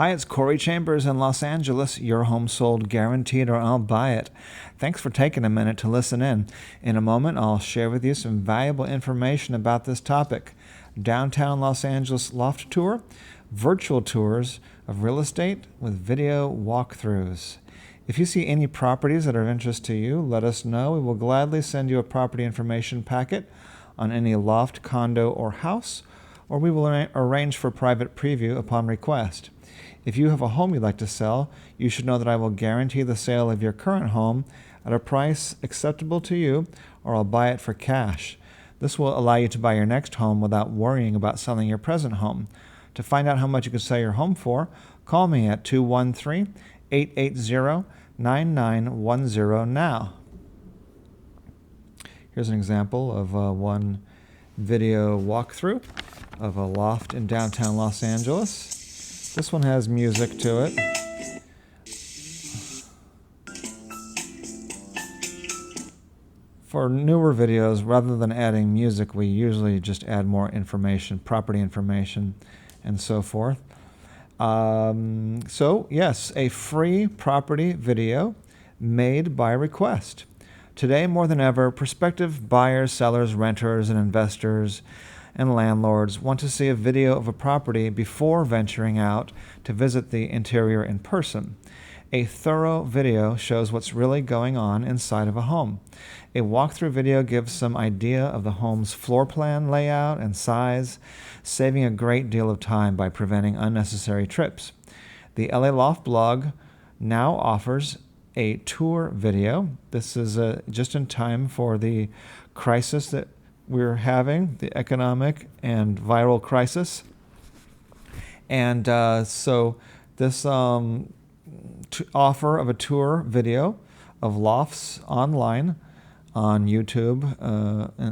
Hi, it's Corey Chambers in Los Angeles. Your home sold guaranteed or I'll buy it. Thanks for taking a minute to listen in. In a moment, I'll share with you some valuable information about this topic. Downtown Los Angeles loft tour, virtual tours of real estate with video walkthroughs. If you see any properties that are of interest to you, let us know. We will gladly send you a property information packet on any loft, condo, or house, or we will arrange for private preview upon request. If you have a home you'd like to sell, you should know that I will guarantee the sale of your current home at a price acceptable to you, or I'll buy it for cash. This will allow you to buy your next home without worrying about selling your present home. To find out how much you can sell your home for, call me at 213-880-9910 now. Here's an example of one video walkthrough of a loft in downtown Los Angeles. This one has music to it. For newer videos, rather than adding music, we usually just add more information, property information, and so forth. So, yes, a free property video made by request. Today, more than ever, prospective buyers, sellers, renters, and investors and landlords want to see a video of a property before venturing out to visit the interior in person. A thorough video shows what's really going on inside of a home. A walkthrough video gives some idea of the home's floor plan layout and size, saving a great deal of time by preventing unnecessary trips. The LA Loft Blog now offers a tour video. This is just in time for the crisis that we're having, the economic and viral crisis. And so this offer of a tour video of lofts online on YouTube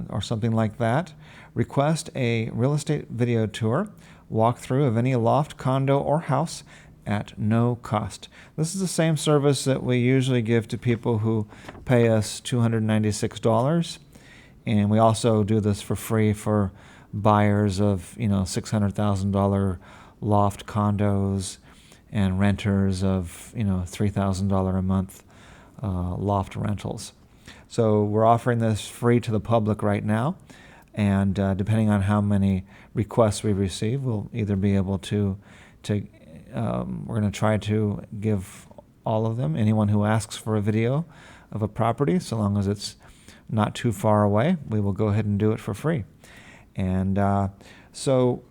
or something like that. Request a real estate video tour, walkthrough of any loft, condo, or house at no cost. This is the same service that we usually give to people who pay us $296. And we also do this for free for buyers of, $600,000 loft condos and renters of, $3,000 a month loft rentals. So we're offering this free to the public right now. And depending on how many requests we receive, we'll either be able to we're going to try to give all of them, anyone who asks for a video of a property, so long as it's not too far away, we will go ahead and do it for free. And so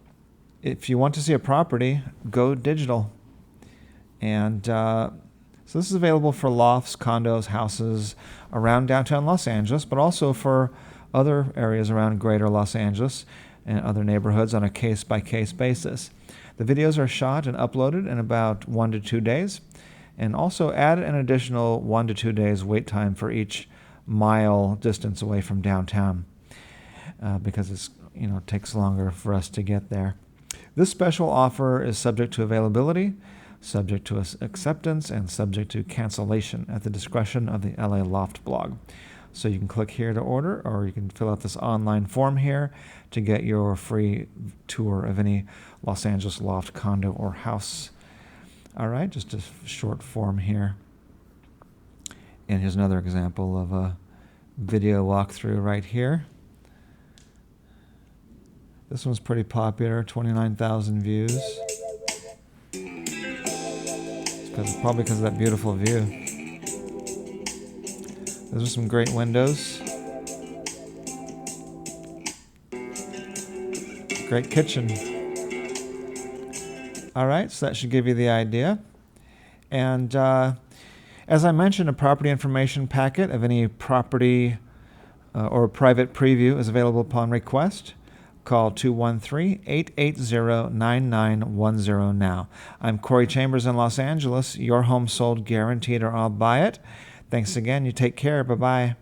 if you want to see a property, go digital. And so this is available for lofts, condos, houses around downtown Los Angeles, but also for other areas around greater Los Angeles and other neighborhoods on a case-by-case basis. The videos are shot and uploaded in about 1 to 2 days, and also add an additional 1 to 2 days wait time for each mile distance away from downtown because it's takes longer for us to get there. This special offer is subject to availability, subject to acceptance, and subject to cancellation at the discretion of the LA Loft Blog. So you can click here to order, or you can fill out this online form here to get your free tour of any Los Angeles loft, condo, or house. All right, just a short form here. And here's another example of a video walkthrough right here. This one's pretty popular, 29,000 views. It's probably because of that beautiful view. Those are some great windows. Great kitchen. All right, so that should give you the idea. And as I mentioned, a property information packet of any property or private preview is available upon request. Call 213-880-9910 now. I'm Corey Chambers in Los Angeles. Your home sold guaranteed or I'll buy it. Thanks again. You take care. Bye-bye.